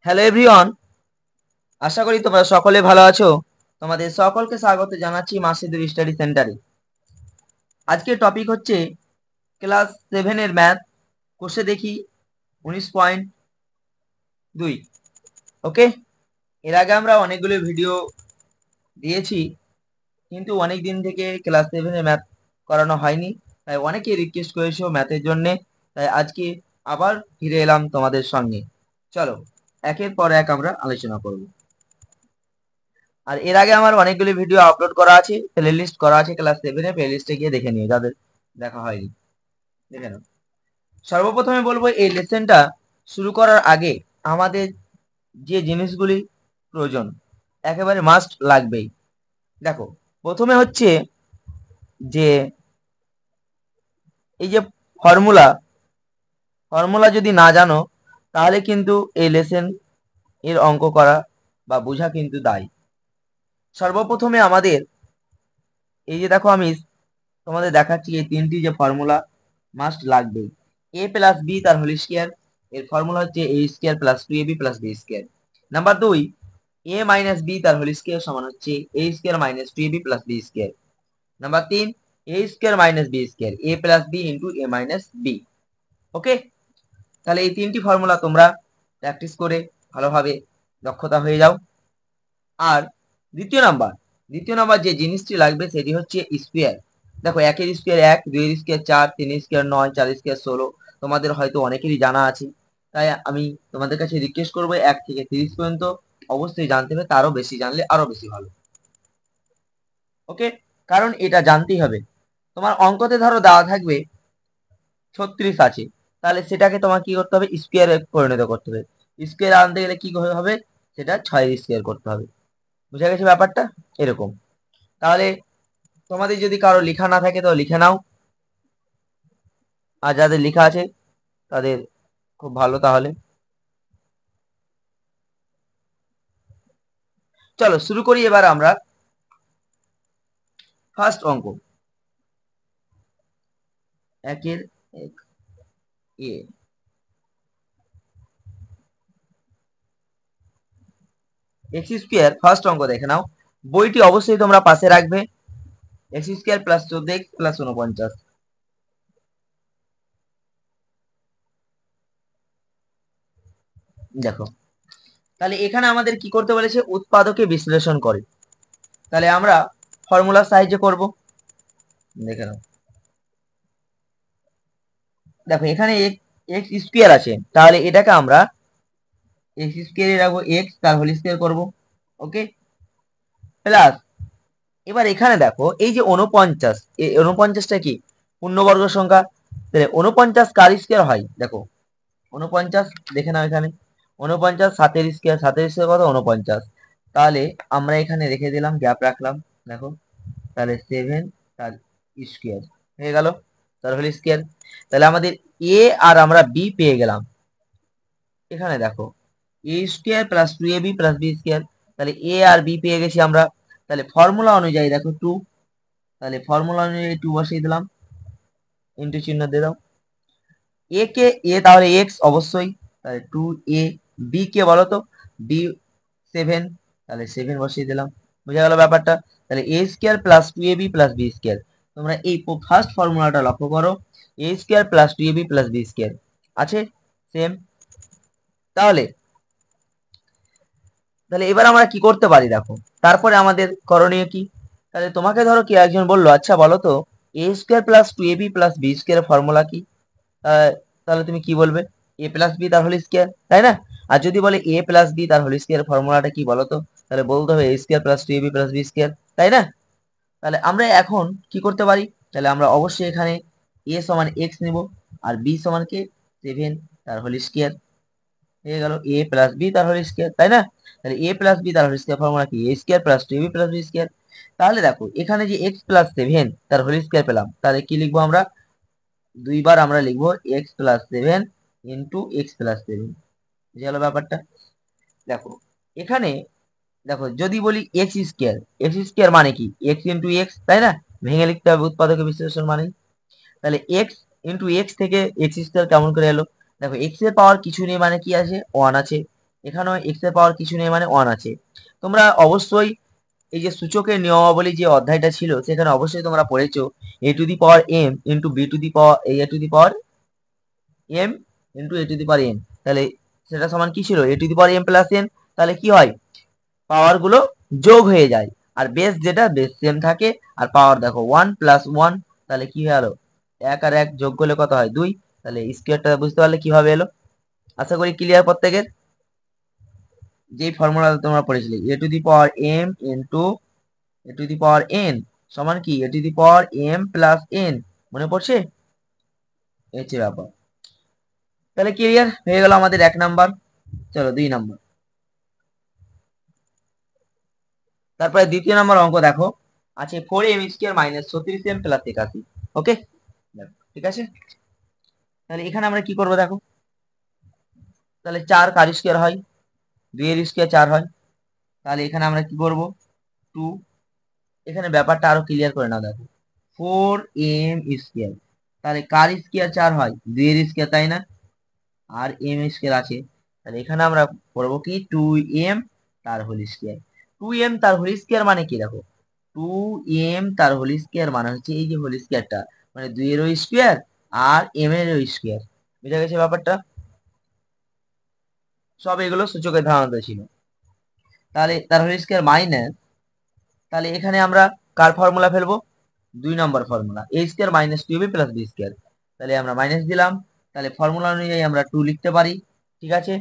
Hello everyone, আশা করি তোমরা সকলে ভালো আছো। তোমাদের সকলকে স্বাগত জানাচ্ছি মাসিদুর স্টাডি সেন্টারে। আজকের টপিক হচ্ছে ক্লাস 7 এর ম্যাথ। কোষে দেখি 19.2। ওকে, এর আগে আমরা অনেকগুলো ভিডিও দিয়েছি, কিন্তু অনেক দিন থেকে ক্লাস 7 এর ম্যাথ করানো হয়নি, তাই অনেকে রিকোয়েস্ট করেছো ম্যাথের জন্য। তাই আজকে আবার ফিরে এলাম তোমাদের সঙ্গে। চলো একের পর এক আমরা আলোচনা করব। আর এর আগে আমার অনেকগুলি ভিডিও আপলোড করা আছে, প্লে লিস্ট করা আছে ক্লাস 7 এর, প্লে লিস্টে গিয়ে দেখে নিও যাদের দেখা হয়নি, দেখে নাও। সর্বপ্রথমে বলবো, এই লেসনটা শুরু করার আগে আমাদের যে জিনিসগুলি প্রয়োজন, একেবারে মাস্ট লাগবেই। দেখো, প্রথমে হচ্ছে যে এই যে ফর্মুলা ফর্মুলা যদি না জানো তাহলে কিন্তু এই লেসন এর অঙ্ক করা বা বোঝা কিন্তু দায়। সর্বপ্রথমে আমাদের এই যে দেখো, আমি তোমাদের দেখাচ্ছি এই তিনটি যে ফর্মুলা মাস্ট লাগবে। এ প্লাস বি তার হোল স্কয়ার, এর ফর্মুলা হচ্ছে a square plus 2ab plus b square. Number 2, a minus b তার হোল স্কয়ার সমান হচ্ছে a square minus 2ab plus b square. Number 3, a square minus b square, a plus b into a minus b. Okay, তাহলে এই তিনটি formula তোমরা practice করে ভালোভাবে দক্ষতা হয়ে যাও। আর দ্বিতীয় নাম্বার যে জিনিসটি লাগবে সেটি হচ্ছে স্কোয়ার। দেখো, একের স্কোয়ার 1, 2 এর স্কোয়ার 4, 3 এর স্কোয়ার 9, 4 এর স্কোয়ার 16। তোমাদের হয়তো অনেকেরই জানা আছে, তাই আমি তোমাদের কাছে রিকোয়েস্ট করবো 1 থেকে 30 পর্যন্ত অবশ্যই জানতে হবে, তারও বেশি জানলে আরো বেশি ভালো। ওকে, কারণ এটা জানতেই হবে। তোমার অঙ্কতে ধরো দেওয়া থাকবে 36 আছে, তাহলে সেটাকে তোমার কি করতে হবে, স্কোয়ারে পরিণত করতে হবে। স্কোয়ার আনতে গেলে কি হবে, সেটা 6 স্কোয়ার করতে হবে। বুঝা গেছে ব্যাপারটা? এরকম। তাহলে তোমাদের যদি কারো লেখা না থাকে তো লিখে নাও, আর যাদের লেখা আছে তাদের খুব ভালো। তাহলে চলো শুরু করি এবার আমরা ফার্স্ট অঙ্ক। একের এক এ, এক্স স্কোয়ার ফার্স্ট অঙ্ক দেখে নাও। বইটি অবশ্যই তোমরা পাশে রাখবে। X square plus 14x plus 49। দেখো, তাহলে এখানে আমাদের কি করতে বলেছে, উৎপাদকে বিশ্লেষণ করে। তাহলে আমরা ফর্মুলার সাহায্যে করব। দেখে নাও, দেখো এখানে এক্স স্কোয়ার আছে, তাহলে এটাকে আমরা এক্স স্কোয়ারে রাখবো, এক্স তার হোল স্কোয়ার করবো। ওকে, প্লাস এবার এখানে দেখো এই যে 49, এই 49টা কি পূর্ণবর্গ সংখ্যা, তাহলে 49 কার স্কোয়ার হয়, দেখো 49 দেখে নাও এখানে 49 7 এর স্কোয়ার, 7 এর স্কোয়ার কত 49। তাহলে আমরা এখানে রেখে দিলাম, গ্যাপ রাখলাম। দেখো, তাহলে 7 তার স্কোয়ার হয়ে গেল, তার হোল স্কোয়ার। তাহলে আমাদের এ আর আমরা বি পেয়ে গেলাম। এখানে দেখো a square plus 2ab plus b square, তাহলে এ আর বি পেয়ে গেছি আমরা। তাহলে ফর্মুলা অনুযায়ী দেখো 2, তাহলে ফর্মুলা অনুযায়ী 2 বসিয়ে দিলাম, ইন্টু চিহ্ন দিয়ে দাও। এ কে এ তাহলে এক্স অবশ্যই, তাহলে 2a। বি কে বলো তো, বি 7, তাহলে 7 বসিয়ে দিলাম। বুঝা গেল ব্যাপারটা? তাহলে a square plus 2ab plus b square. তোমরা এই ফার্স্ট ফর্মুলাটা লক্ষ্য করো, a square plus 2ab plus b square আছে সেম। তাহলে তাহলে এবার আমরা কি করতে পারি দেখো, তারপরে আমাদের করণীয় কি। তাহলে তোমাকে ধরো কি একজন বললো, আচ্ছা বলো তো a square plus 2ab plus b square formula কি। তাহলে তুমি কি বলবে, এ প্লাস বি তার হোল স্কোয়ার, তাই না? আর যদি বলে এ প্লাস বি তার হোল স্কোয়ার ফর্মুলাটা কি বলো তো, তাহলে বলতে হবে a square plus 2ab plus b square, তাই না? তাহলে আমরা এখন কি করতে পারি, তাহলে আমরা অবশ্যই এখানে এ সমান এক্স নিব, আর বি সমান কে 7 তার হোল স্কোয়ার হয়ে গেল, এ প্লাস বি তার হোল স্কোয়ার, তাই না? তাহলে এ প্লাস বি তার হোল স্কোয়ার ফর্মুলা কি, a square plus 2ab plus b square. তাহলে দেখো এখানে যে এক্স প্লাস 7 তার হোল স্কোয়ার পেলাম, তাহলে কি লিখবো আমরা, দুইবার আমরা লিখবো x plus 7 into x plus 7। বুঝে গেল ব্যাপারটা? দেখো এখানে দেখো, যদি বলি এক্স স্কোয়ার, এক্স স্কোয়ার মানে কি এক্স ইন্টু এক্স, তাই না? ভেঙে লিখতে হবে উৎপাদক বিশ্লেষণ মানে। তাহলে এক্স ইন্টু এক্স থেকে এক্স স্কোয়ার কেমন করে এলো, দেখো এক্স এর পাওয়ার কিছু নেই মানে কি আছে, 1 আছে। এখানেও এক্স এর পাওয়ার কিছু নেই মানে 1 আছে। তোমরা অবশ্যই এই যে সূচকের নিয়মাবলী যে অধ্যায়টা ছিল সেখানে অবশ্যই তোমরা পড়েছো a to the power m into b to the power a to the power m into a to the power n. তাহলে সেটা সমান কি ছিল, a to the power m plus n. তাহলে কি হয়, পাওয়ার গুলো যোগ হয়ে যায়, আর বেস যেটা বেস সেম থাকে। আর পাওয়ার দেখো 1 প্লাস 1, তাহলে কি হয়ে গেল, 1 আর 1 যোগ করলে কত হয় 2। তাহলে স্কোয়ারটা বুঝতে পারলে কিভাবে এলো। আশা করি ক্লিয়ার প্রত্যেকের। যেই ফর্মুলা তোমরা পড়েছিলে a to the power m into a to the power n সমান কি a to the power m plus n. মনে পড়ছে, এই হচ্ছে ব্যাপার। তাহলে ক্লিয়ার হয়ে গেল আমাদের 1 নাম্বার। চলো 2 নাম্বার। তারপরে দ্বিতীয় নম্বর অঙ্ক দেখো, আছে 4m square minus 36m plus 81। ওকে, ঠিক আছে। তাহলে এখানে আমরা কি করবো দেখো, তাহলে 4 কার স্কোয়ার হয়, 2 এর স্কোয়ার 4 হয়। তাহলে এখানে আমরা কি করব, 2। এখানে ব্যাপারটা আরো ক্লিয়ার করে নাও দেখো, 4m স্কোয়ার, তাহলে কার স্কোয়ার 4 হয়, 2 এর স্কোয়ার, তাই না, আর এম স্কোয়ার আছে। তাহলে এখানে আমরা করবো কি 2m তার হোল স্কোয়ার। 2m তার হোল স্কোয়ার মানে কি দেখো, 2m তার হোল স্কোয়ার মানে হচ্ছে এই যে হোল স্কোয়ারটা, মানে 2 এরও স্কোয়ার আর m এরও স্কোয়ার। বুঝা গেছে ব্যাপারটা। সব এগুলো সূচকের ধারণা ছিল। তাহলে তার হোল স্কোয়ার মাইনাস, তাহলে এখানে আমরা কার ফর্মুলা ফেলবো, 2 নম্বর formula, a square minus 2b plus b square. তাহলে আমরা মাইনাস দিলাম, তাহলে ফর্মুলা অনুযায়ী আমরা 2 লিখতে পারি। ঠিক আছে,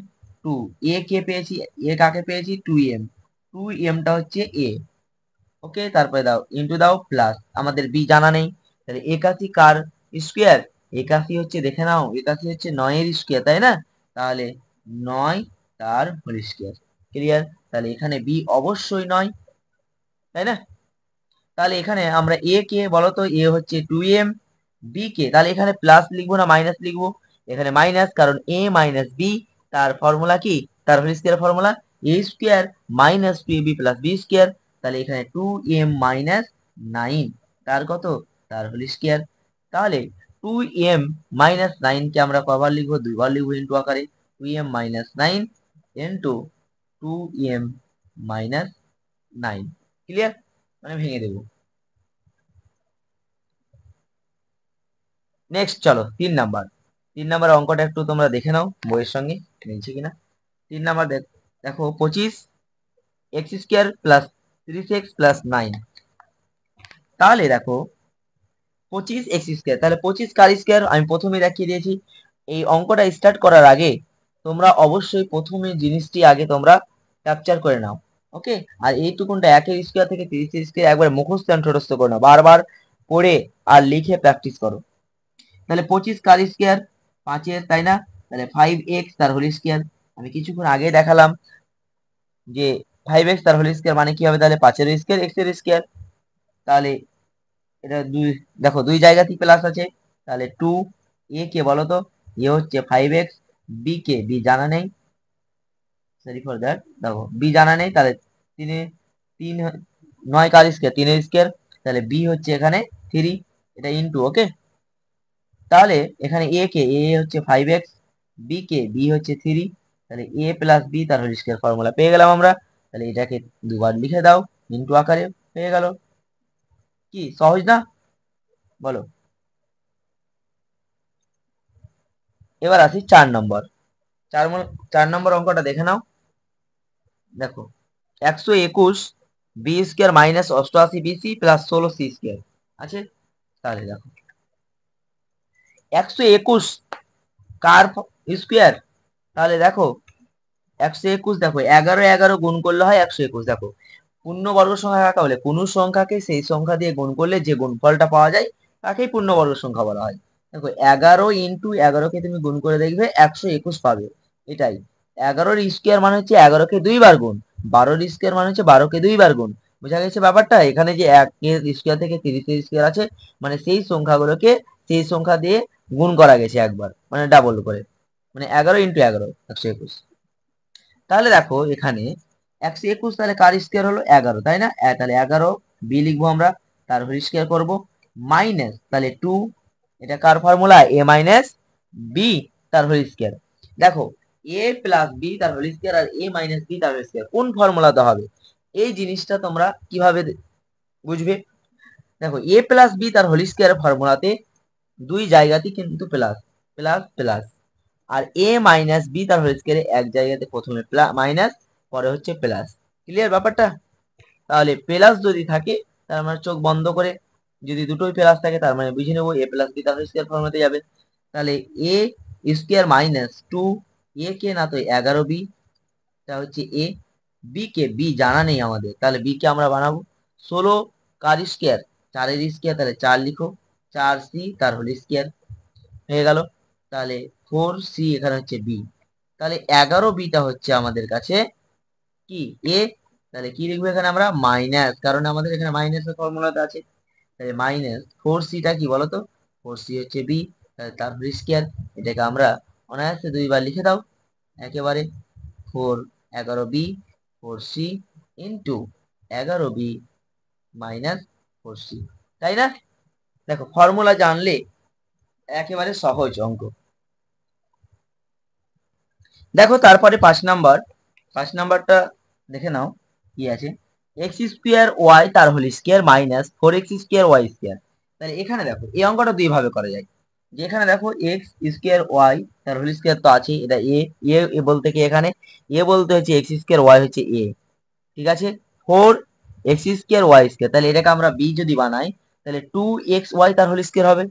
2 a কে পেয়েছি, a কাকে পেয়েছি, 2m, 2m টা হচ্ছে a। ওকে, তারপরে দাও ইন্টু দাও প্লাস, আমাদের বি জানা নেই। তাহলে 81 কার স্কোয়ার, 81 হচ্ছে দেখে নাও, 81 হচ্ছে 9 এর স্কোয়ার, তাই না। তাহলে 9 তার হোল স্কোয়ার। ক্লিয়ার। তাহলে এখানে বি অবশ্যই 9, তাই না। তাহলে এখানে আমরা এ কে বলতো, এ হচ্ছে 2m, বি কে তাহলে এখানে প্লাস লিখবো না মাইনাস লিখবো, এখানে মাইনাস, কারণ এ মাইনাস বি তার ফর্মুলা কি, তার whole square formula a square minus 2ab plus b square. তাহলে এখানে 2m মাইনাস 9 তার কত, তার হোল স্কোয়ার। তাহলে 2m মাইনাস 9 কে আমরা কবার লিখবো, দুইবার লিখবো ইন্টু আকারে, 2m minus 9 into 2m minus 9। Clear, মানে ভেঙে দেবো। নেক্সট চলো 3 নাম্বার। 3 নাম্বার অঙ্কটা একটু তোমরা দেখে নাও বইয়ের সঙ্গে মিলছে কিনা। 3 নাম্বার দেখো 25 x square plus 30x plus 9। তাহলে দেখো 25 এক্স স্কোয়ার, তাহলে 25 কার স্কোয়ার আমি প্রথমে দেখিয়ে দিয়েছি। এই অঙ্কটা স্টার্ট করার আগে তোমরা অবশ্যই প্রথমে জিনিসটি আগে তোমরা ক্যাপচার করে নাও। ওকে, আর এইটুকুনটা 1 এর স্কোয়ার থেকে 30 এর স্কোয়ার একবার মুখস্থ ঠোঁটস্থ করে নাও, বারবার পড়ে আর লিখে প্র্যাকটিস করো। তাহলে 25 কার স্কোয়ার, 5 এর, তাই না। তাহলে 5x তার হোল স্কোয়ার, আমি কিছুক্ষণ আগে দেখালাম যে 5x তার হোল স্কোয়ার মানে কি হবে, তাহলে 5 এর স্কোয়ার x এর স্কোয়ার। তাহলে এটা দুই, দেখো দুই জায়গাতেই প্লাস আছে। তাহলে 2 এ কে বলো তো, এ হচ্ছে 5x, বি কে বি জানা নেই, সরি ফর দ্যাট, দেখো বি জানা নেই। তাহলে 3 3 9 কার স্কোয়ার, 3 এর স্কোয়ার। তাহলে বি হচ্ছে এখানে 3, এটা ইনটু। ওকে, তাহলে এখানে এ কে, এ হচ্ছে 5x, বি কে বি হচ্ছে 3, তাহলে এ প্লাস বি তার হোল স্কয়ার ফর্মুলা পেয়ে গেলাম আমরা। তাহলে এটাকে দুবার লিখে দাও ইনটু আকারে, পেয়ে গেল। কি সহজ না, বলো। এবার আসি 4 নম্বর। 4 নম্বর অঙ্কটা দেখে নাও। দেখো 121 b square minus 88 bc plus 16 c square আছে। তাহলে দেখো 121 কার স্কোয়ার, তাহলে দেখো 121, দেখো 11 11 গুণ করলে হয় 121। দেখো পূর্ণবর্গ সংখ্যা কাকে বলে, কোন সংখ্যাকে সেই সংখ্যা দিয়ে গুণ করলে যে গুণফলটা পাওয়া যায় তাকেই পূর্ণবর্গ সংখ্যা বলা হয়। দেখো 11 ইন্টু 11 কে তুমি গুণ করে দেখবে 121 পাবে, এটাই। 11-র স্কোয়ার মানে হচ্ছে 11-কে 2 বার গুণ, 12-র স্কোয়ার মানে হচ্ছে 12-কে 2 বার গুণ। বোঝা গেছে ব্যাপারটা। এখানে যে 1-এর স্কোয়ার থেকে 30-এর স্কোয়ার আছে, মানে সেই সংখ্যাগুলোকে সেই সংখ্যা দিয়ে গুণ করা গেছে একবার, মানে ডাবল করে, মানে 11 ইন্টু 11 121। তাহলে দেখো এখানে 121, তাহলে কার স্কোয়ার হলো 11, তাই না। তাহলে 11 বি লিখবো আমরা, তার হোল স্কোয়ার করবো, মাইনাস তাহলে 2, এটা কার ফর্মুলা, এ মাইনাস বি, তার হোল স্কোয়ার। দেখো এ প্লাস বি তার হোল স্কোয়ার আর এ মাইনাস বি তার হোল স্কোয়ার কোন ফর্মুলাতে হবে, এই জিনিসটা তোমরা কিভাবে বুঝবে? দেখো এ প্লাস বি তার হোল স্কোয়ার ফর্মুলাতে দুই জায়গাতেই কিন্তু প্লাস প্লাস প্লাস, আর এ মাইনাস বি তার হোল স্কোয়ারে এক জায়গাতে প্রথমে মাইনাস পরে হচ্ছে প্লাস। ক্লিয়ার ব্যাপারটা? তাহলে প্লাস যদি থাকে তার মানে চোখ বন্ধ করে যদি দুটোই প্লাস থাকে তার মানে বুঝে নেবো এ প্লাস বি তার হোল স্কোয়ার ফর্মুলাতে যাবে। তাহলে এ স্কোয়ার মাইনাস টু এ কে না তো 11b, তা হচ্ছে এ। বি কে বি জানা নেই আমাদের, তাহলে বি কে আমরা বানাবো 16 কার স্কোয়ার 4 এর স্কোয়ার, তাহলে 4 লিখো, 4c তার হোল স্কোয়ার হয়ে গেল। তাহলে 4c এখানে হচ্ছে বি, তাহলে 11bটা হচ্ছে আমাদের কাছে কি এ। তাহলে কি লিখবো এখানে আমরা মাইনাস, কারণ আমাদের এখানে মাইনাসের ফর্মুলাতে আছে, তাহলে মাইনাস 4cটা কি বলতো, 4c হচ্ছে বি, তাহলে তার হোল স্কোয়ার। এটাকে আমরা অনায়াসে দুইবার লিখে দাও একেবারে, 11b 4c into 11b minus 4c, তাই না? দেখো ফর্মুলা জানলে একেবারে সহজ অঙ্ক। দেখো তারপরে 5 নাম্বারটা দেখে নাও কি আছে, এক্স স্কোয়ার ওয়াই তার whole square minus 4x square y square. তাহলে এখানে দেখো এই অঙ্কটা দুই ভাবে করা যায়, যে এখানে দেখো এক্স স্কোয়ার ওয়াই তার হোল স্কোয়ার তো আছে, এটা এ, এ বলতে কি এখানে এ বলতে হচ্ছে এক্স স্কোয়ার ওয়াই হচ্ছে এ, ঠিক আছে, 4x স্কোয়ার ওয়াই স্কোয়ার, তাহলে এটাকে আমরা বি যদি বানাই তাহলে 2xy তার হোল স্কোয়ার হবে,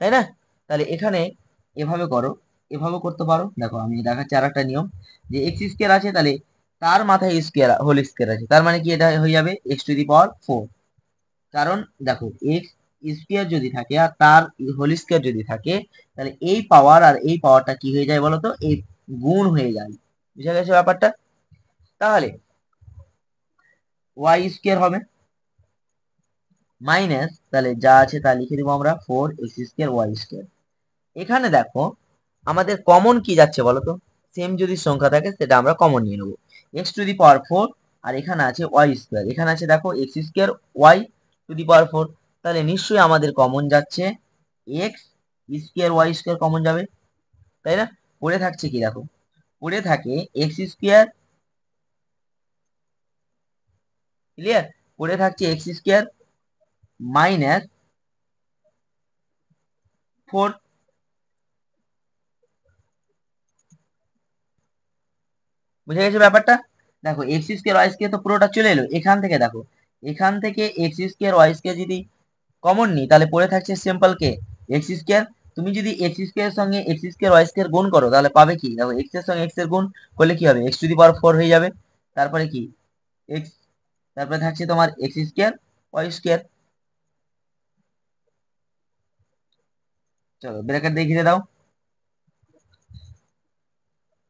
তাই না? তাহলে এখানে এভাবে করো, এভাবে করতে পারো। দেখো আমি দেখাচ্ছি আর একটা নিয়ম, যে এক্স স্কোয়ার আছে তাহলে তার মাথায় স্কোয়ার হোল স্কোয়ার আছে, তার মানে কি এটা হয়ে যাবে এক্স টু দি পাওয়ার 4। কারণ দেখো এক্স স্কোয়ার যদি থাকে আর তার হোল স্কোয়ার যদি থাকে তাহলে এই পাওয়ার আর এই পাওয়ারটা কি হয়ে যায় বলতো, এই গুণ হয়ে যায়। বুঝা গেছে ব্যাপারটা? তাহলে ওয়াই স্কোয়ার হবে মাইনাস, তাহলে যা আছে তা লিখে দেবো আমরা 4x স্কোয়ার ওয়াই স্কোয়ার। এখানে দেখো আমাদের কমন কি যাচ্ছে বলতো, সেম যদি সংখ্যা থাকে সেটা আমরা কমন নিয়ে নেবো, এক্স টু দি পাওয়ার 4 আর এখানে আছে ওয়াই স্কোয়ার, এখানে আছে দেখো x square y to the power 4, তাহলে নিশ্চয়ই আমাদের কমন যাচ্ছে x square y square common যাবে, তাই না? পড়ে থাকছে কি দেখো, পড়ে থাকে এক্স স্কোয়ার, ক্লিয়ার, পড়ে থাকছে এক্স স্কোয়ার মাইনাস 4। বুঝে গেছে ব্যাপারটা? দেখো এক্স স্কোয়ার ওয়াই স্কোয়ার তো পুরোটা চলে এলো এখান থেকে, দেখো এখান থেকে এক্স স্কোয়ার ওয়াই স্কোয়ার যদি কমন নিই তাহলে পড়ে থাকছে সিম্পল কে এক্স স্কোয়ার। তুমি যদি এক্স স্কোয়ার এর সঙ্গে এক্স স্কোয়ার ওয়াই স্কোয়ার গুণ করো তাহলে পাবে কি, দেখো এক্স এর সঙ্গে এক্স এর গুণ করলে কি হবে এক্স টু দি পাওয়ার 4 হয়ে যাবে, তারপরে কি এক্স, তারপরে থাকছে তোমার এক্স স্কোয়ার ওয়াই স্কোয়ার। চলো ব্র্যাকেট দেখিয়ে দাও।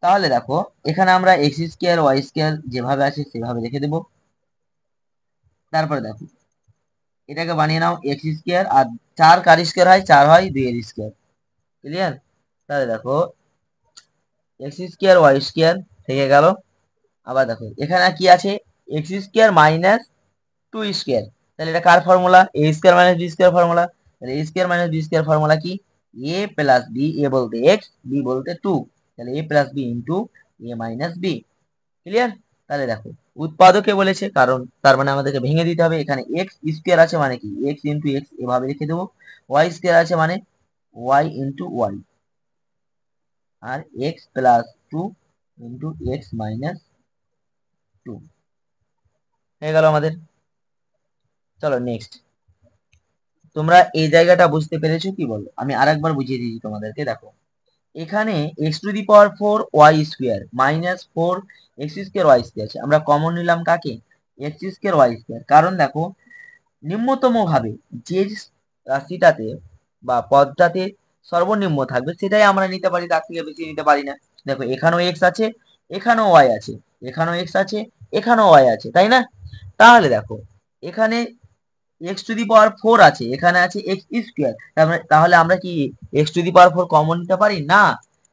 তাহলে দেখো এখানে আমরা এক্স স্কোয়ার ওয়াই স্কোয়ার যেভাবে আছে সেভাবে রেখে দেবো। তারপরে দেখো এটাকে বানিয়ে নাও এক্স স্কোয়ার, আর 4 কার স্কোয়ার হয় 4 হয় 2 এর স্কোয়ার, ক্লিয়ার? তাহলে দেখো এক্স স্কোয়ার ওয়াই স্কোয়ার থেকে গেল। আবার দেখো এখানে কি আছে এক্স স্কোয়ার মাইনাস 2 স্কোয়ার, তাহলে এটা কার formula, a square minus b square formula, তাহলে a square minus b square formula কি এ প্লাস বি, এ বলতে এক্স বি বলতে 2, তাহলে a plus b into a minus B, clear? তাহলে দেখো উৎপাদকে বলেছে কারণ তার মানে আমাদেরকে ভেঙে দিতে হবে, এখানে এক্স স্কোয়ার আছে মানে কি এক্স ইন্টু এক্স এভাবে লিখে দেবো, ওয়াই স্কোয়ার আছে মানে ওয়াই ইন্টু ওয়াই, আর x plus 2 into x minus 2 হয়ে গেল আমাদের। চলো নেক্সট, তোমরা এই জায়গাটা বুঝতে পেরেছো কি বলো, আমি আরেকবার বুঝিয়ে দিচ্ছি তোমাদেরকে। দেখো এখানে x to the power 4 y square minus 4 x square y square আছে, আমরা কমন নিলাম কাকে এক্স স্কোয়ার ওয়াই স্কোয়ার, কারণ দেখো নিম্নতম ভাবে যে রাশিটাতে বা পদটাতে সর্বনিম্ন থাকবে সেটাই আমরা নিতে পারি, তার থেকে বেশি নিতে পারি না। দেখো এখানেও এক্স আছে, এখানেও ওয়াই আছে, এখানেও এক্স আছে, এখানেও ওয়াই আছে, তাই না? তাহলে দেখো এখানে এক্স টু দি পাওয়ার 4 আছে, এখানে আছে এক্স স্কোয়ার, তাহলে আমরা কি x to the power 4 common নিতে পারি না?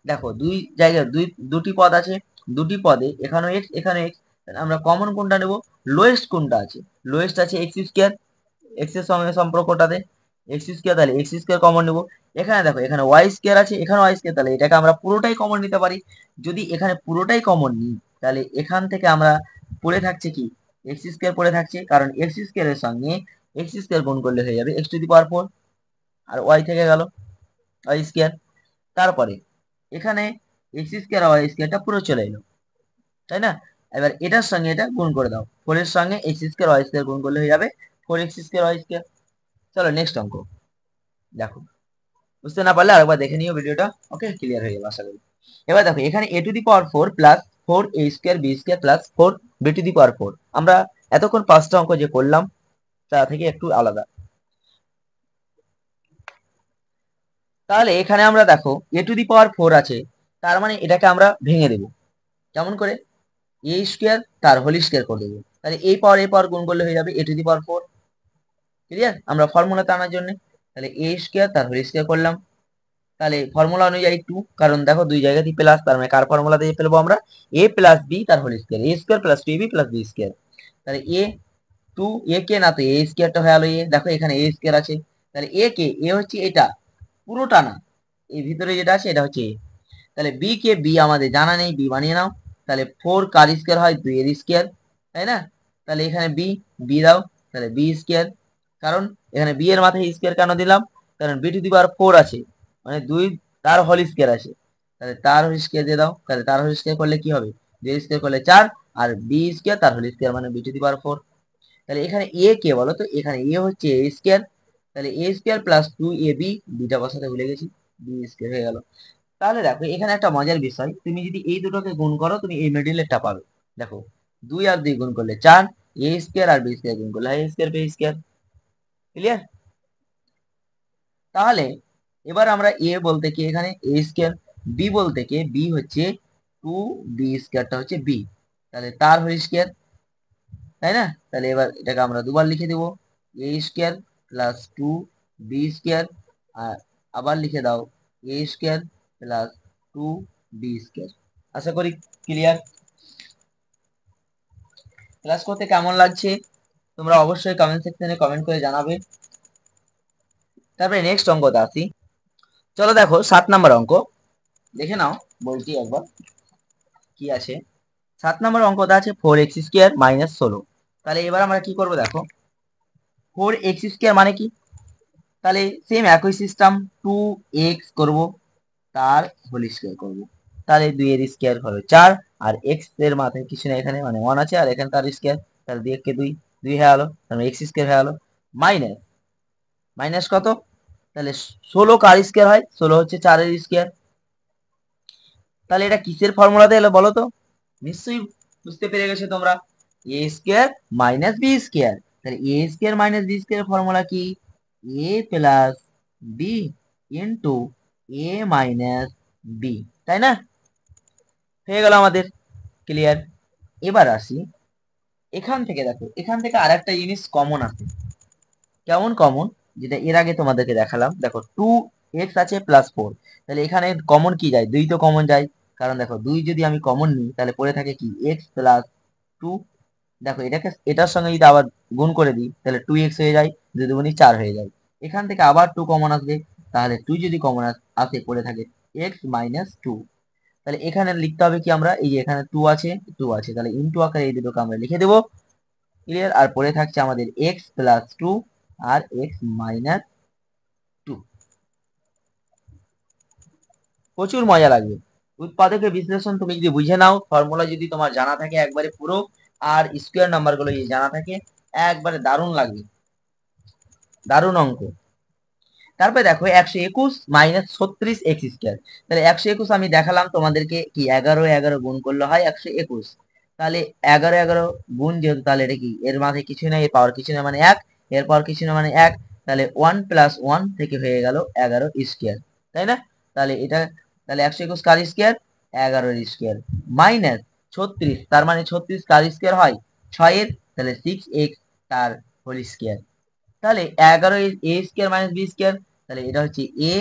দেখো দুই জায়গায় দুটি পদ আছে, দুটি পদে এখানেও এক্স এখানে এক্স, আমরা কমন কোনটা নেব, লোয়েস্ট কোনটা আছে, লোয়েস্ট আছে এক্স স্কোয়ার, এক্স এর সঙ্গে সম্পর্কটাতে এক্স স্কোয়ার, তাহলে এক্স স্কোয়ার কমন নেবো। এখানে দেখো এখানে ওয়াই স্কোয়ার আছে, এখানে ওয়াই স্কোয়ার, তাহলে এটাকে আমরা পুরোটাই কমন নিতে পারি। যদি এখানে পুরোটাই কমন নিই তাহলে এখান থেকে আমরা পড়ে থাকছে কি এক্স স্কোয়ার পড়ে থাকছে, কারণ এক্স স্কোয়ারের সঙ্গে এক্স স্কোয়ার গুণ করলে হয়ে যাবে এক্স টু দি পাওয়ার 4, আর ওয়াই থেকে গেল ওয়াই স্কোয়ার। তারপরে এখানে এক্স স্কোয়ার আর ওয়াই স্কোয়ারটা পুরো চলে এলো, তাই না? এবার এটার সঙ্গে এটা গুণ করে দাও, 4 এর সঙ্গে এক্স স্কোয়ার ওয়াই স্কোয়ার গুণ করলে হয়ে যাবে 4x স্কোয়ার ওয়াই স্কোয়ার। চলো নেক্সট অঙ্ক দেখো। বুঝতে না পারলে আরেকবার দেখে নিও ভিডিওটা, ওকে, ক্লিয়ার হয়ে যাবে আশা করি। এবার দেখো এখানে a to the power 4 plus 4a square b square plus 4b to the power 4। আমরা এতক্ষণ পাঁচটা অঙ্ক যে করলাম তা থেকে একটু আলাদা। তাহলে এখানে আমরা দেখো a টু দি পাওয়ার 4 আছে, তার মানে এটাকে আমরা ভেঙে দেব। কেমন করে? a স্কোয়ার তার হোল স্কোয়ার করে দেবো, তাহলে এ পাওয়ার গুণ করলে হয়ে যাবে a to the power 4। Clear? আমরা ফর্মুলাতে আনার জন্য তাহলে a স্কোয়ার তার হোল স্কোয়ার করলাম, তাহলে ফর্মুলা অনুযায়ী 2, কারণ দেখো দুই জায়গাতেই প্লাস, তার মানে কার ফর্মুলা দিয়ে ফেলবো আমরা? a প্লাস বি তার whole square, a square plus 2ab plus b square. তাহলে এ টু এ কে না, তো এ স্কোয়ারটা হয়ে গেল এ, দেখো এখানে এ স্কোয়ার আছে, তাহলে এ কে এ হচ্ছে এটা পুরোটা না, এই ভিতরে যেটা আছে এটা হচ্ছে এ। তাহলে বি কে বি আমাদের জানা নেই, বি বানিয়ে নাও। তাহলে 4 কার স্কোয়ার হয় 2 এর স্কোয়ার, তাই না? তাহলে এখানে বি বি দাও, তাহলে বি স্কোয়ার, কারণ এখানে বি এর মাথায় স্কোয়ার কেন দিলাম? কারণ বি টু দি পাওয়ার 4 আছে, মানে 2 তার হোল স্কোয়ার আছে, তাহলে তার হোল স্কোয়ার দিয়ে দাও। তাহলে তার হোল স্কোয়ার করলে কি হবে? 2 স্কোয়ার করলে 4, আর বি স্কোয়ার তার হোল স্কোয়ার মানে বি টু দি পাওয়ার 4। তাহলে এখানে এ কে বলো তো? এখানে এ হচ্ছে এ স্কোয়ার, তাহলে a square plus 2ab, beta বসাতে ভুলে গেছি, বি স্কোয়ার হয়ে গেল। তাহলে দেখো এখানে একটা মজার বিষয়, তুমি যদি এই দুটোকে গুণ করো তুমি এই মিডিলেরটা পাবে। দেখো 2 আর 2 গুণ করলে 4, এ স্কোয়ার আর বি স্কোয়ার গুণ করলে হয় এ স্কোয়ার বি স্কোয়ার। ক্লিয়ার? তাহলে এবার আমরা এ বলতে কি এখানে এ স্কোয়ার, বি বলতে কি বি হচ্ছে 2, বি স্কোয়ারটা হচ্ছে বি, তাহলে তার হোল স্কোয়ার, তাই না? তাহলে এবার এটাকে আমরা দুবার লিখে দেবো, এ স্কোয়ার প্লাস 2b স্কোয়ার, আর আবার লিখে দাও এ স্কোয়ার প্লাস 2b স্কোয়ার। আশা করি ক্লিয়ার। ক্লাস করতে কেমন লাগছে তোমরা অবশ্যই কমেন্ট সেকশনে কমেন্ট করে জানাবে। তারপরে নেক্সট অঙ্কতে আসি। চলো দেখো 7 নাম্বার অঙ্ক দেখে নাও, বলছি একবার কি আছে। 7 নাম্বার অঙ্কটা আছে 4x স্কোয়ার মাইনাস 16। তাহলে এবার আমরা কি করবো দেখো, 4x স্কোয়ার মানে কি? তাহলে সেম একই সিস্টেম, 2x করব তার হোল স্কোয়ার করবো, তাহলে 2 এর স্কোয়ার হবে 4, আর x এর মাথায় কিছু না, এখানে মানে 1 আছে, আর এখানে তার স্কোয়ার, তাহলে 2 কে 2 2 হয়ে গেল, তাহলে x স্কোয়ার হয়ে গেল মাইনাস মাইনাস কত? তাহলে 16 কার স্কোয়ার হয়? 16 হচ্ছে 4 এর স্কোয়ার। তাহলে এটা কিসের ফর্মুলাতে এলো বলো তো? নিশ্চয়ই বুঝতে পেরে গেছো তোমরা, a square minus b square. তাহলে a square minus b square formula কি? A plus b into a minus b, তাই না? হয়ে গেল আমাদের ক্লিয়ার। এবার আসি এখান থেকে, দেখো এখান থেকে আর একটা জিনিস কমন আছে। কেমন কমন? যেটা এর আগে তোমাদেরকে দেখালাম, দেখো 2x আছে প্লাস 4, তাহলে এখানে কমন কি যায়? 2 তো কমন যায়, কারণ দেখো 2 যদি আমি কমন নিই তাহলে পড়ে থাকে কি x প্লাস 2। দেখো এটাকে এটার সঙ্গে যদি আবার গুণ করে দিই তাহলে 2x হয়ে যায়, 2 দুগুণী 4 হয়ে যায়। এখান থেকে আবার 2 কমন আসবে, তাহলে 2 যদি কমন আসে পড়ে থাকে x মাইনাস 2। তাহলে এখানে লিখতে হবে কি আমরা? এই যে এখানে 2 আছে 2 আছে, তাহলে ইনটু আকারে এই দুটোকে আমরা লিখে দেবো। ক্লিয়ার? আর পড়ে থাকছে আমাদের এক্স প্লাস 2 আর এক্স মাইনাস 2। প্রচুর মজা লাগবে। উৎপাদকের বিশ্লেষণ তুমি যদি বুঝে নাও, ফর্মুলা যদি তোমার জানা থাকে একবারে পুরো, আর স্কোয়ার নাম্বার গুলো যদি জানা থাকে, একবারে দারুণ লাগবে, দারুণ অঙ্ক। তারপরে দেখো 121 মাইনাস 36 এক্স স্কোয়ার। তাহলে 121 আমি দেখালাম তোমাদেরকে কি 11 11 গুণ করলে হয় 121, তাহলে 11 11 গুণ যেহেতু, তাহলে এটা কি এর মাঝে কিছু নাই, এর পাওয়ার কিছু না মানে 1, এর পাওয়ার কিছু না মানে 1, তাহলে 1 প্লাস 1 থেকে হয়ে গেল 11 স্কোয়ার, তাই না? তাহলে এটা, তাহলে 121 কার স্কোয়ার? 11 এর স্কোয়ার মাইনাস 36, তার মানে 36 কার স্কোয়ার হয়? 6 এর, তাহলে 6x তার হোল স্কোয়ার। তাহলে 11 a square minus b square, তাহলে এটা হচ্ছে এ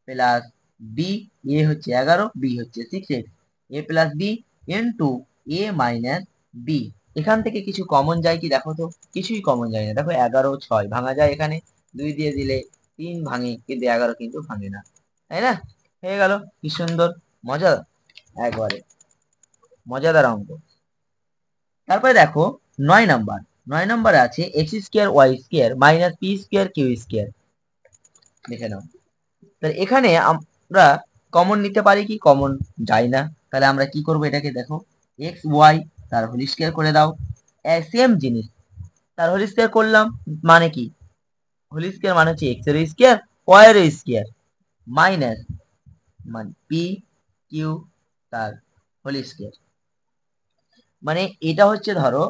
প্লাস বি, এ হচ্ছে 11, বি হচ্ছে 6x, A plus b into a minus B. এখান থেকে কিছু কমন যায় কি দেখো তো? কিছুই কমন যায় না। দেখো 11 6 ভাঙা যায়, এখানে 2 দিয়ে দিলে 3 ভাঙে কিন্তু 11 কিন্তু ভাঙে না, তাই না? হয়ে গেল, কি সুন্দর, মজা, একবারে মজাদার অঙ্ক। তারপরে দেখো 9 নাম্বার, 9 নাম্বারে আছে x square y square minus p square q square. দেখে নাও, তাহলে এখানে আমরা কমন নিতে পারি কি? কমন যায় না। তাহলে আমরা কি করব? এটাকে দেখো, এক্স ওয়াই তার হোল স্কোয়ার করে দাও, সেম জিনিস তার হোল স্কোয়ার করলাম, মানে কি? হোল স্কোয়ার মানে হচ্ছে এক্স এর স্কোয়ার ওয়াই এর স্কোয়ার মাইনাস মানে পি কিউ তার হোল স্কোয়ার। মানে এটা হচ্ছে ধরো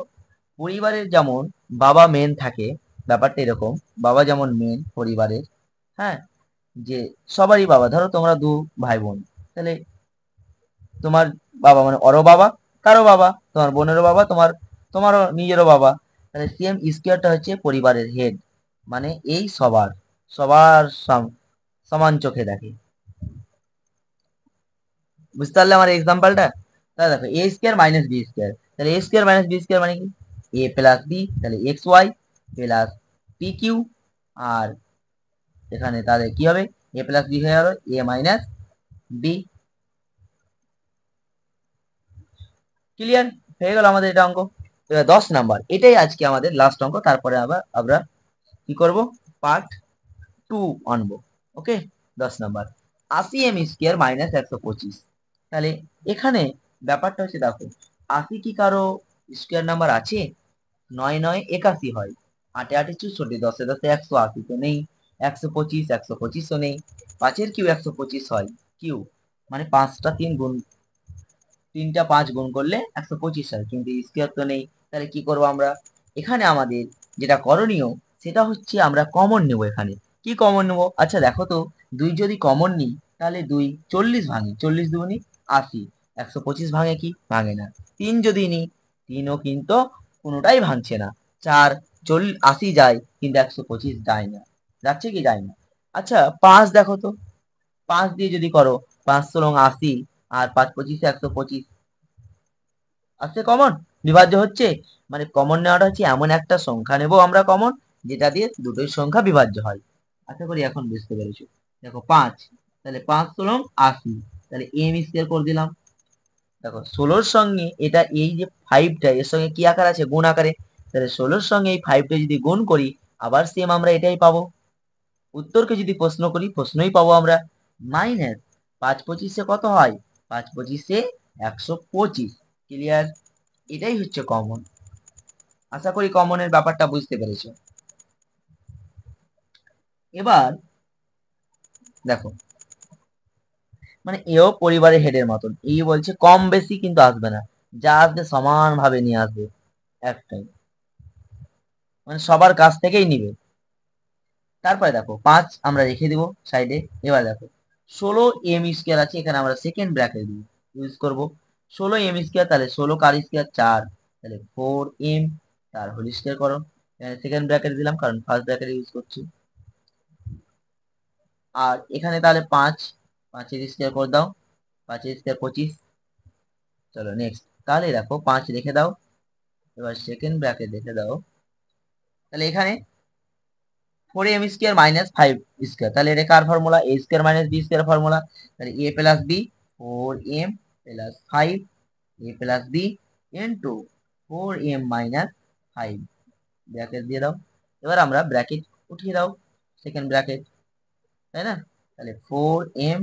পরিবারের যেমন বাবা মেন থাকে, ব্যাপারটা এরকম, বাবা যেমন মেন পরিবারের, হ্যাঁ, যে সবারই বাবা, ধরো তোমরা 2 ভাই বোন, তাহলে তোমার বাবা মানে ওরও বাবা, তারও বাবা, তোমার বোনেরও বাবা, তোমারও নিজেরও বাবা। তাহলে সেম স্কোয়ারটা হচ্ছে পরিবারের হেড, মানে এই সবার সবার সমান চোখে দেখে। বুঝতে পারলে আমার এক্সাম্পলটা? তাহলে দেখো a square minus b square, তাহলে a square minus b square মানে কি? এ প্লাস বি, তাহলে x y plus p q, আর এখানে তাহলে কি হবে? এ প্লাস বি হয়ে গেল এ মাইনাস বি। ক্লিয়ার? হয়ে গেল আমাদের এটা অঙ্ক। 10 নাম্বার, এটাই আজকে আমাদের লাস্ট অঙ্ক, তারপরে আবার আমরা কি করব? পার্ট 2 আনবো। ওকে, 10 নাম্বার, 80m স্কোয়ার মাইনাস 125। তাহলে এখানে ব্যাপারটা হচ্ছে দেখো, 80 কি কারো স্কোয়ার নাম্বার আছে? 9 9 81 হয়, 8 8 64, 10 10 180 তো নেই, 125 125 নেই, 5 কিউ 125 হয়, কিউ মানে 5টা 3 গুণ, 3টা 5 গুণ করলে 125 হয়, কিন্তু স্কোয়ার তো নেই। তাহলে কি করব আমরা? এখানে আমাদের যেটা করণীয় সেটা হচ্ছে আমরা কমন নেব। এখানে কি কমন নেব? আচ্ছা দেখো তো, 2 যদি কমন নিই তাহলে 2 40 ভাঙে, 40 দুগুনি 80, 125 ভাঙে কি? ভাঙে না। 3 যদি নিই, 3ও কিন্তু কোনোটাই ভাঙছে না। 4 80 যায় কিন্তু 125 যায় না, যাচ্ছে কি? যায় না। আচ্ছা 5 দেখো তো, 5 দিয়ে যদি করো, 5 ষোলং 80, আর 5 25 125 আসছে কমন, বিভাজ্য হচ্ছে। মানে কমন নেওয়াটা হচ্ছে এমন একটা সংখ্যা নেব আমরা কমন, যেটা দিয়ে দুটোই সংখ্যা বিভাজ্য হয়। আশা করি এখন বুঝতে পেরেছো। দেখো 5, তাহলে 5 ষোলং 80, তাহলে এম স্কোয়ার করে দিলাম। দেখো 16র সঙ্গে এটা, এই যে 5টা এর সঙ্গে কি আকার আছে? গুণ আকারে। তাহলে 16র সঙ্গে এই 5টা যদি গুণ করি, আবার সেম আমরা এটাই পাবো। উত্তরকে যদি প্রশ্ন করি, প্রশ্নই পাবো আমরা। মাইনাস 5 25 কত হয়? 5 25 125। ক্লিয়ার? এটাই হচ্ছে কমন। আশা করি কমনের ব্যাপারটা বুঝতে পেরেছো। এবার দেখো, মানে এও পরিবারের হেডের মতন, এই বলছে কম বেশি কিন্তু আসবে না, যা আসবে সমান ভাবে নিয়ে আসবে একটাই, মানে সবার কাছ থেকেই নিবে। তারপরে দেখো 5 আমরা রেখে দিব সাইডে। এবার দেখো 16m স্কোয়ার আছে, এখানে আমরা সেকেন্ড ব্র্যাকেট ইউজ করব। 16m স্কোয়ার, তাহলে 16 কার স্কোয়ার 4, তাহলে 4m তার হোল স্কোয়ার করো। এখানে সেকেন্ড ব্র্যাকেট দিলাম কারণ ফার্স্ট ব্র্যাকেট ইউজ করছি। আর এখানে তাহলে 5, 5 এর স্কোয়ার করে দাও, 5 এর স্কোয়ার 25। চলো নেক্সট, তাহলে দেখো 5 রেখে দাও, এবার সেকেন্ড ব্র্যাকেট রেখে দাও। তাহলে এখানে 4m স্কোয়ার মাইনাস 5 স্কোয়ার, তাহলে এটা কার formula? A square minus b square formula. তাহলে a plus b 4m plus 5, a plus b into 4m minus 5, bracket দিয়ে দাও। এবার আমরা ব্র্যাকেট উঠিয়ে দাও, সেকেন্ড ব্র্যাকেট, তাই না? তাহলে 4m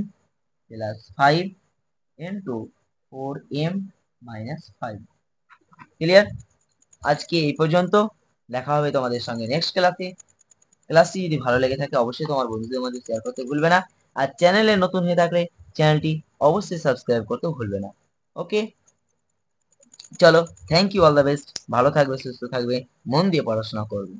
plus 5 into 4m minus 5। Clear? আজকে এই পর্যন্ত, দেখা হবে তোমাদের সঙ্গে নেক্সট ক্লাসে। ক্লাসটি যদি ভালো লেগে থাকে অবশ্যই তোমার বন্ধুদের মধ্যে শেয়ার করতে ভুলবে না, আর চ্যানেলে নতুন হয়ে থাকলে চ্যানেলটি অবশ্যই সাবস্ক্রাইব করতে ভুলবে না। ওকে, চলো, thank you, all the best, ভালো থাকবে, সুস্থ থাকবে, মন দিয়ে পড়াশোনা করবে।